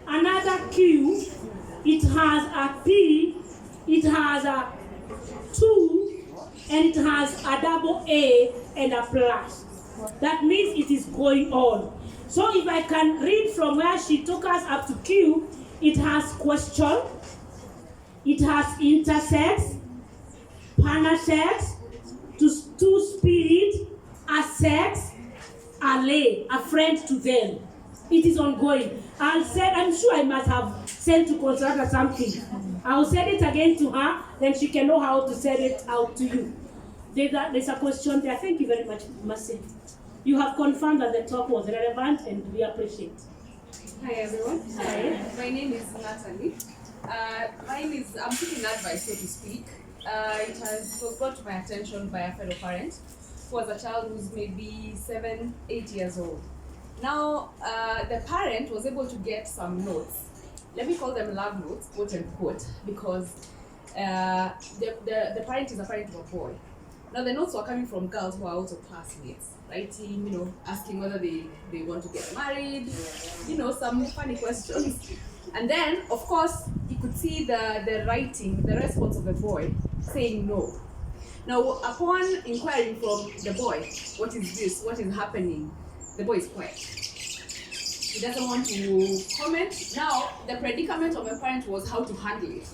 another Q, it has a P, it has a 2, and it has a double A and a plus. That means it is going on. So if I can read from where she took us up to Q, it has question, it has intersex, panasex, to spirit, a sex, a lay, a friend to them. It is ongoing. I'm sure I must have sent to Consolata something. I'll send it again to her, then she can know how to send it out to you. There's a question there. Thank you very much, Mercy. You have confirmed that the talk was relevant and we appreciate. Hi everyone. Hi. My name is Natalie. I'm seeking advice, so to speak. It was brought to my attention by a fellow parent who was a child who's maybe 7, 8 years old. Now, the parent was able to get some notes. Let me call them love notes, quote unquote, because the parent is a parent of a boy. Now, the notes were coming from girls who are also classmates, writing, asking whether they want to get married, some funny questions. And then, of course, you could see the writing, the response of the boy saying no. Now, upon inquiring from the boy, what is this? What is happening? The boy is quiet. He doesn't want to comment. Now, the predicament of a parent was how to handle it.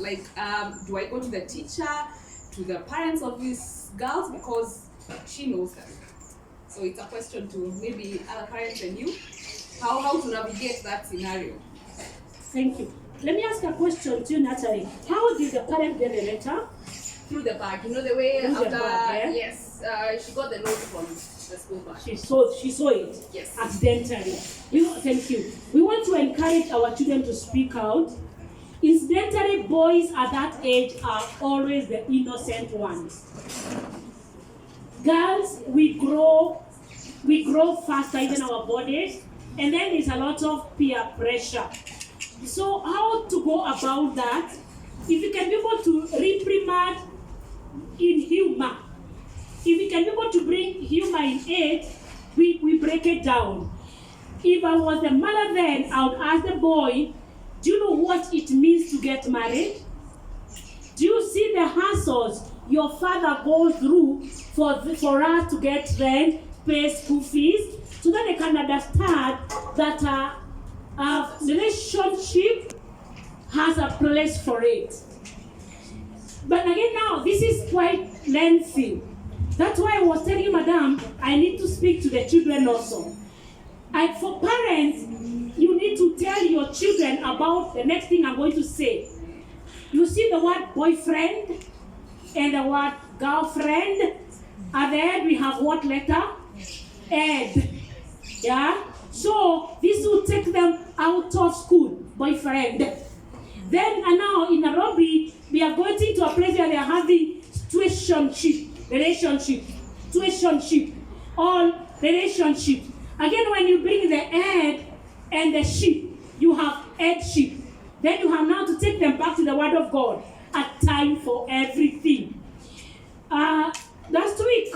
Do I go to the teacher, to the parents of these girls, because she knows them? So it's a question to maybe other parents and you, how to navigate that scenario. Thank you. Let me ask a question to you, Natalie. How did the parent get the letter? Through the bag, the way Through after, the bag, yeah? Yes, she got the note from the school bag. She saw it. Yes. Accidentally. Thank you. We want to encourage our children to speak out. Incidentally, boys at that age are always the innocent ones. Girls, we grow faster, even our bodies, and then there's a lot of peer pressure. So how to go about that? If you can be able to reprimand in humor, if you can be able to bring humor in it, we break it down. If I was the mother then, I would ask the boy, do you know what it means to get married? Do you see the hassles your father goes through for us to get rent, pay school fees, so that they can understand that a relationship has a place for it. But again now, this is quite lengthy. That's why I was telling you, Madam, I need to speak to the children also. And for parents, you need to tell your children about the next thing I'm going to say. You see the word boyfriend and the word girlfriend. At the end, we have what letter? Ed. Yeah? So this will take them out of school, boyfriend. Then and now in Nairobi, we are going to a place where they are having relationship, all relationship. Again, when you bring the ed and the sheep, you have headship. Then you have now to take them back to the word of God. A time for everything. Last week,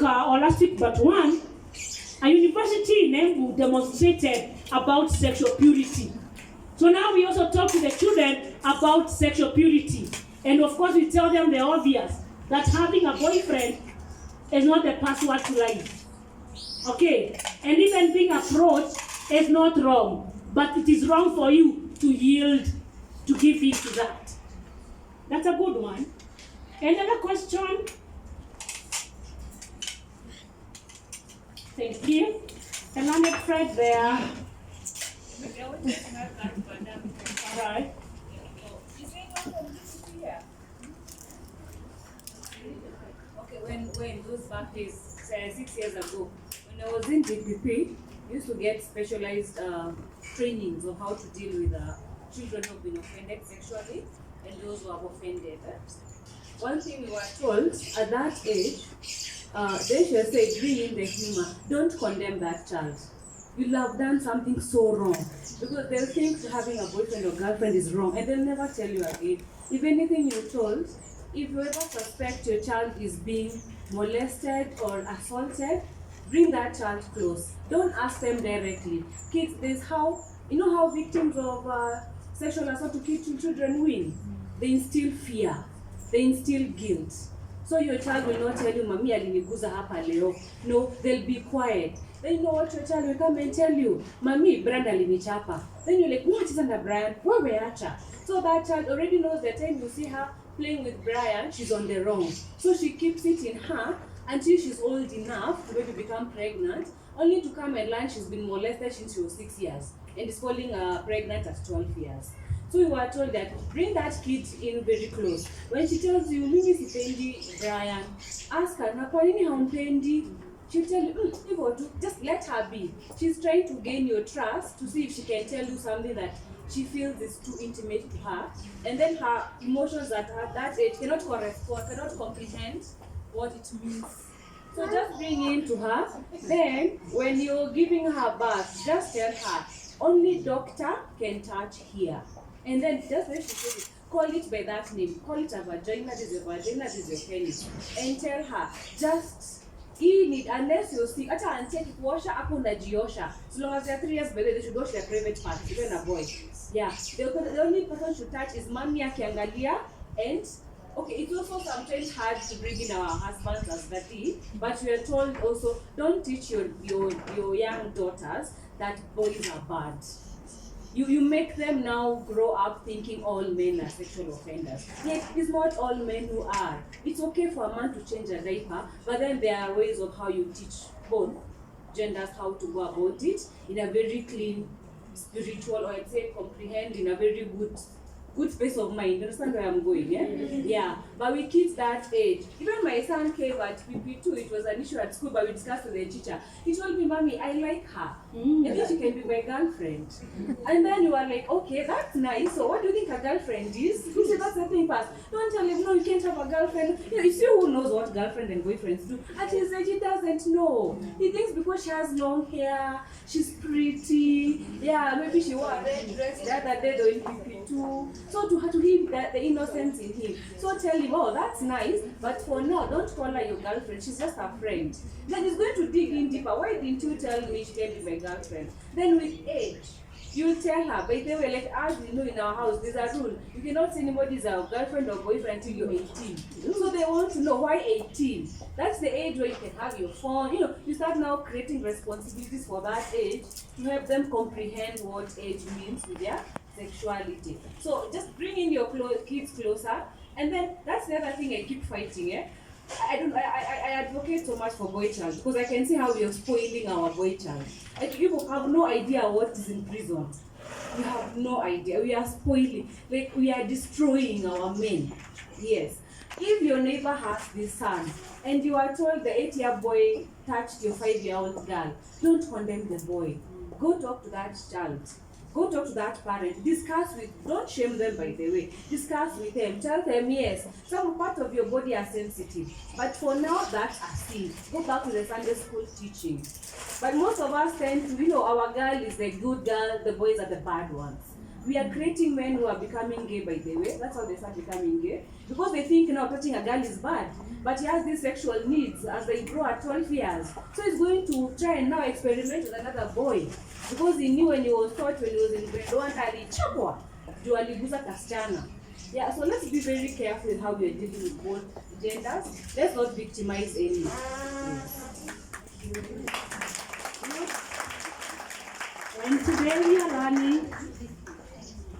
but one, a university in Embu demonstrated about sexual purity. So now we also talk to the children about sexual purity. And of course we tell them the obvious, that having a boyfriend is not the password to life. Okay? And even being approached is not wrong. But it is wrong for you to yield, to give in to that. That's a good one. Another question? Thank you. The learned Fred there. Right. Okay, when those back days, 6 years ago, when I was in DPP, we used to get specialized trainings on how to deal with children who have been offended sexually and those who have offended. One thing we were told at that age, they should say, bring in the humor. Don't condemn that child. You'll have done something so wrong. Because they'll think having a boyfriend or girlfriend is wrong and they'll never tell you again. If anything you're told, if you ever suspect your child is being molested or assaulted, bring that child close. Don't ask them directly. Kids, there's how victims of sexual assault to kill children win? They instill fear. They instill guilt. So your child will not tell you, Mami aliniguza hapa leo. No, they'll be quiet. Then you know what, your child will come and tell you, Mami, Brian alinichapa. Then you're like, what is under Brian? Where we acha? So that child already knows the time you see her playing with Brian, she's on the wrong. So she keeps it in her until she's old enough to maybe become pregnant, only to come and learn she's been molested since she was 6 years and is falling pregnant at 12 years. So we were told that bring that kid in very close. When she tells you, mimi sipendi Brian, ask her, na kwa nini haumpendi? She'll tell you, just let her be. She's trying to gain your trust to see if she can tell you something that she feels is too intimate to her. And then her emotions at that age cannot comprehend what it means. So just bring in to her. Then when you're giving her birth, just tell her, only doctor can touch here. And then just when she says it, call it by that name. Call it a vagina, this is your vagina, this is your penis. And tell her, just unless you're sick, until kuosha hapo unajiosha. So long as they're 3 years, but they should wash their private parts, even a boy. Yeah. The only person should touch is mommy akiangalia. And okay, it's also sometimes hard to bring in our husbands as daddy, but we are told also don't teach your young daughters that boys are bad. You make them now grow up thinking all men are sexual offenders. Yet it's not all men who are. It's okay for a man to change a diaper, but then there are ways of how you teach both genders how to go about it in a very clean, spiritual, or I'd say comprehend in a very good space of mind. Understand where I'm going, yeah? Yeah. But with kids that age, even my son came at PP2, it was an issue at school, but we discussed with the teacher. He told me, Mommy, I like her. I think she can be my girlfriend. And then you are like, okay, that's nice. So what do you think a girlfriend is? He said, that's the thing first. Don't tell him, no, you can't have a girlfriend. You know, it's you who knows what girlfriend and boyfriends do. At his age, he doesn't know. He thinks because she has long hair, she's pretty. Yeah, maybe she wore a red dress the other day during PP2. So to him, the innocence in him. So tell him, oh, that's nice, but for now, don't call her your girlfriend. She's just a friend. Then he's going to dig in deeper. Why didn't you tell me she can be my girlfriend? Then with age, you tell her, by the way, like as we know in our house, there's a rule. You cannot say anybody's a girlfriend or boyfriend until you're 18. So they want to know why 18. That's the age where you can have your phone. You know, you start now creating responsibilities for that age to help them comprehend what age means with their sexuality. So just bring in your kids closer, and then that's the other thing I keep fighting. I advocate so much for boy child because I can see how we are spoiling our boy child. Like people have no idea what is in prison. We have no idea. We are spoiling, like we are destroying our men. Yes. If your neighbor has this son and you are told the 8-year boy touched your 5-year-old girl, don't condemn the boy. Go talk to that child. Go talk to that parent. Discuss with, don't shame them by the way. Discuss with them. Tell them, yes, some part of your body are sensitive. But for now, that's a sin. Go back to the Sunday school teaching. But most of us tend to, our girl is the good girl, the boys are the bad ones. We are creating men who are becoming gay, by the way. That's how they start becoming gay. Because they think now touching a girl is bad. But he has these sexual needs as they grow at 12 years. So he's going to try and now experiment with another boy. Because he knew when he was taught when he was in grade 1, alichapwa, juu aliguza kasichana. Yeah, so let's be very careful with how we are dealing with both genders. Let's not victimize anyone. And today we are learning.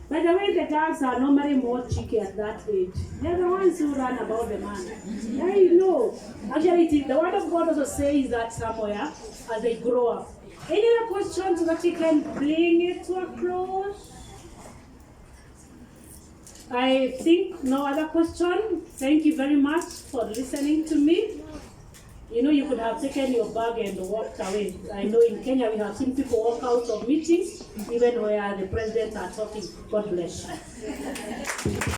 By the way, the girls are normally more cheeky at that age. They're the ones who run about the man. Yeah, you know. Actually, the word of God also says that somewhere as they grow up. Any other questions so that we can bring it to a close? I think no other question. Thank you very much for listening to me. You could have taken your bag and walked away. I know in Kenya we have seen people walk out of meetings, even where the presidents are talking. God bless you.